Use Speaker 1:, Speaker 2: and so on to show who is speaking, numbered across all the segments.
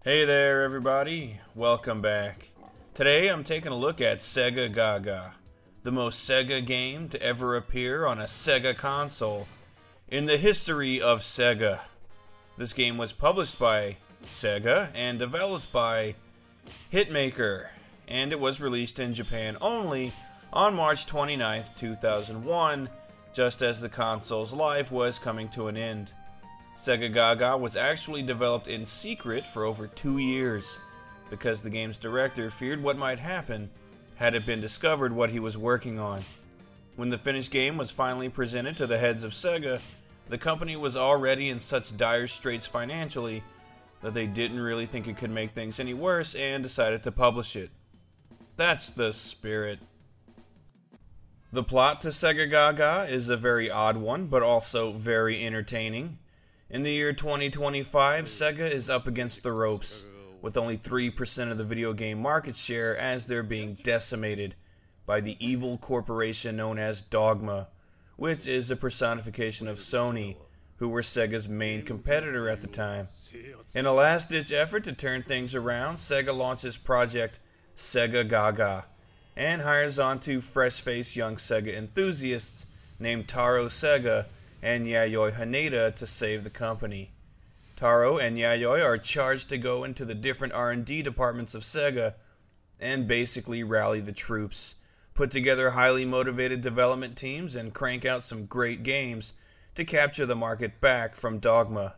Speaker 1: Hey there everybody, welcome back. Today I'm taking a look at Sega Gaga, the most Sega game to ever appear on a Sega console in the history of Sega. This game was published by Sega and developed by Hitmaker, and it was released in Japan only on March 29th, 2001, just as the console's life was coming to an end. Sega Gaga was actually developed in secret for over 2 years, because the game's director feared what might happen had it been discovered what he was working on. When the finished game was finally presented to the heads of Sega, the company was already in such dire straits financially that they didn't really think it could make things any worse and decided to publish it. That's the spirit. The plot to Sega Gaga is a very odd one, but also very entertaining. In the year 2025, Sega is up against the ropes, with only 3% of the video game market share as they're being decimated by the evil corporation known as Dogma, which is a personification of Sony, who were Sega's main competitor at the time. In a last-ditch effort to turn things around, Sega launches Project Sega Gaga, and hires on two fresh-faced young Sega enthusiasts named Taro Sega and Yayoi Haneda to save the company. Taro and Yayoi are charged to go into the different R&D departments of Sega and basically rally the troops, put together highly motivated development teams, and crank out some great games to capture the market back from Dogma.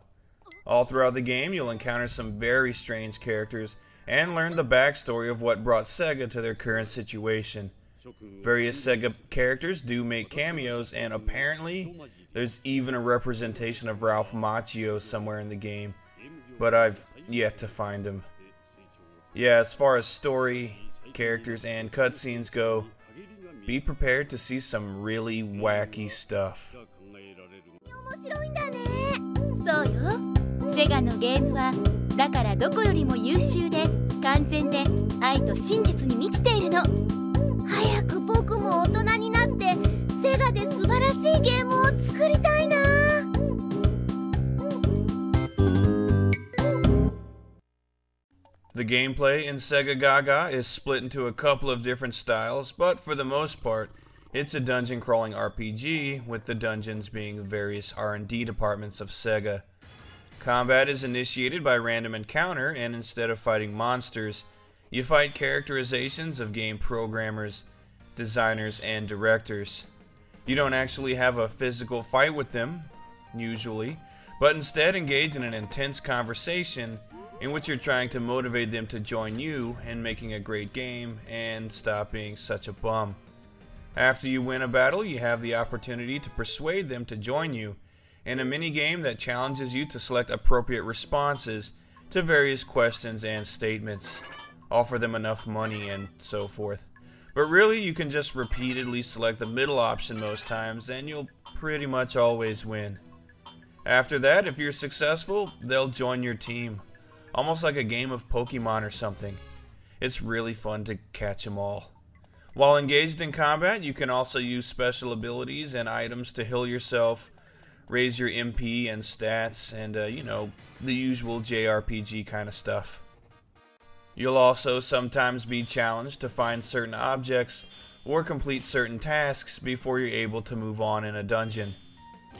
Speaker 1: All throughout the game, you'll encounter some very strange characters and learn the backstory of what brought Sega to their current situation. Various Sega characters do make cameos, and apparently there's even a representation of Ralph Macchio somewhere in the game, but I've yet to find him. Yeah, as far as story, characters, and cutscenes go, be prepared to see some really wacky stuff.
Speaker 2: そうよ。セガのゲームはだからどこよりも優秀で完全で愛と真実に満ちているの。早く僕も大人になってセガで素晴らしいゲームを作りたいな。
Speaker 1: The gameplay in Sega Gaga is split into a couple of different styles, but for the most part, it's a dungeon crawling RPG, with the dungeons being various R&D departments of Sega. Combat is initiated by random encounter, and instead of fighting monsters, you fight characterizations of game programmers, designers, and directors. You don't actually have a physical fight with them, usually, but instead engage in an intense conversation in which you're trying to motivate them to join you in making a great game and stop being such a bum. After you win a battle, you have the opportunity to persuade them to join you in a mini-game that challenges you to select appropriate responses to various questions and statements, offer them enough money, and so forth. But really, you can just repeatedly select the middle option most times, and you'll pretty much always win. After that, if you're successful, they'll join your team, almost like a game of Pokemon or something. It's really fun to catch them all. While engaged in combat, you can also use special abilities and items to heal yourself, raise your MP and stats, and you know, the usual JRPG kind of stuff. You'll also sometimes be challenged to find certain objects or complete certain tasks before you're able to move on in a dungeon.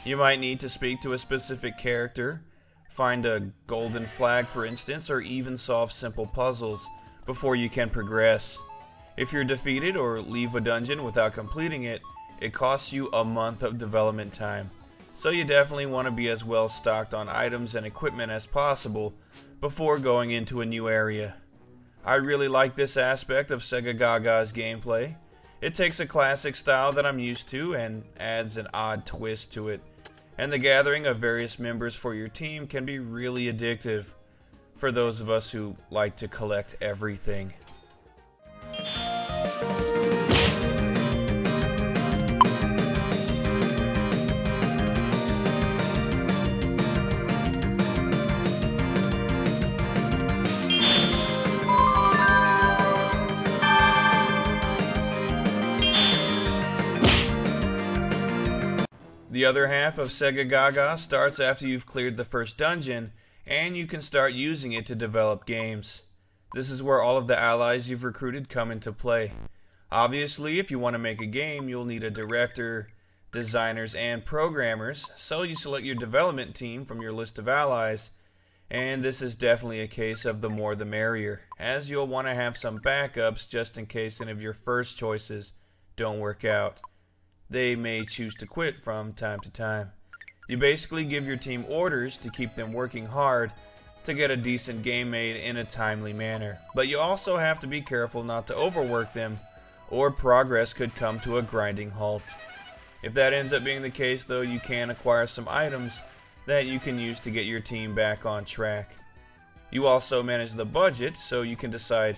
Speaker 1: You might need to speak to a specific character, find a golden flag for instance, or even solve simple puzzles before you can progress. If you're defeated or leave a dungeon without completing it, it costs you a month of development time. So you definitely want to be as well stocked on items and equipment as possible before going into a new area. I really like this aspect of Sega Gaga's gameplay, It takes a classic style that I'm used to and adds an odd twist to it. And the gathering of various members for your team can be really addictive for those of us who like to collect everything. The other half of Sega Gaga starts after you've cleared the first dungeon, and you can start using it to develop games. This is where all of the allies you've recruited come into play. Obviously, if you want to make a game, you'll need a director, designers, and programmers, so you select your development team from your list of allies, and this is definitely a case of the more the merrier, as you'll want to have some backups just in case any of your first choices don't work out. They may choose to quit from time to time. You basically give your team orders to keep them working hard to get a decent game made in a timely manner. But you also have to be careful not to overwork them, or progress could come to a grinding halt. If that ends up being the case though, you can acquire some items that you can use to get your team back on track. You also manage the budget, so you can decide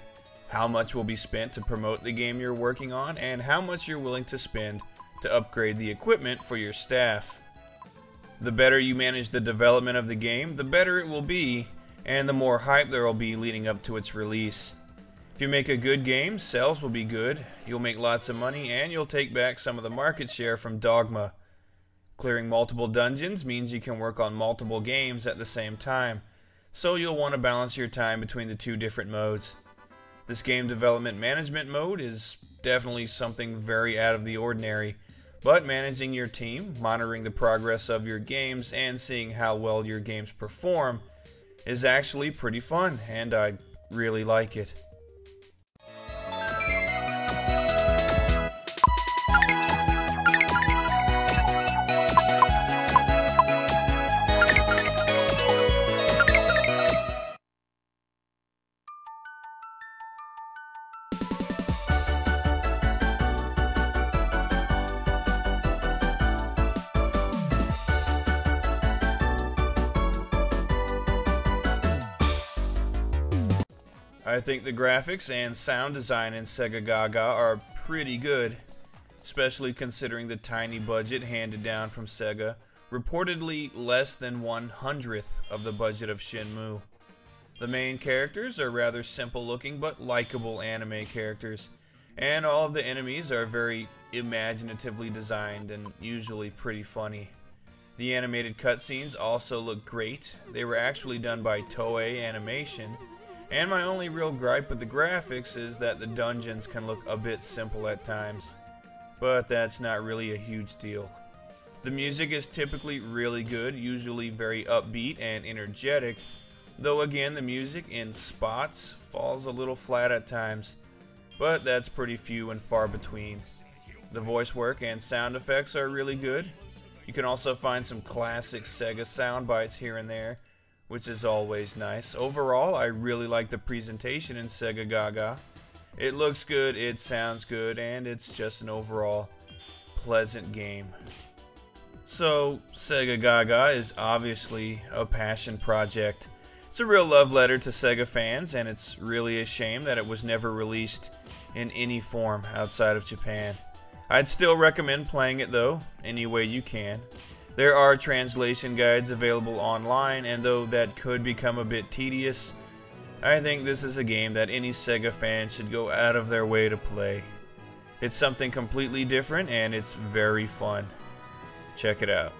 Speaker 1: how much will be spent to promote the game you're working on and how much you're willing to spend to upgrade the equipment for your staff. The better you manage the development of the game, the better it will be, and the more hype there will be leading up to its release. If you make a good game, sales will be good, you'll make lots of money, and you'll take back some of the market share from Dogma. Clearing multiple dungeons means you can work on multiple games at the same time, so you'll want to balance your time between the two different modes. This game development management mode is definitely something very out of the ordinary, but managing your team, monitoring the progress of your games, and seeing how well your games perform is actually pretty fun, and I really like it. I think the graphics and sound design in Sega Gaga are pretty good, especially considering the tiny budget handed down from Sega, reportedly less than 1/100th of the budget of Shenmue. The main characters are rather simple looking but likable anime characters, and all of the enemies are very imaginatively designed and usually pretty funny. The animated cutscenes also look great. They were actually done by Toei Animation. And my only real gripe with the graphics is that the dungeons can look a bit simple at times, but that's not really a huge deal. The music is typically really good, usually very upbeat and energetic, though again the music in spots falls a little flat at times, but that's pretty few and far between. The voice work and sound effects are really good. You can also find some classic Sega sound bites here and there, which is always nice. Overall, I really like the presentation in Sega Gaga. It looks good, it sounds good, and it's just an overall pleasant game. So, Sega Gaga is obviously a passion project. It's a real love letter to Sega fans, and it's really a shame that it was never released in any form outside of Japan. I'd still recommend playing it though, any way you can. There are translation guides available online, and though that could become a bit tedious, I think this is a game that any Sega fan should go out of their way to play. It's something completely different, and it's very fun. Check it out.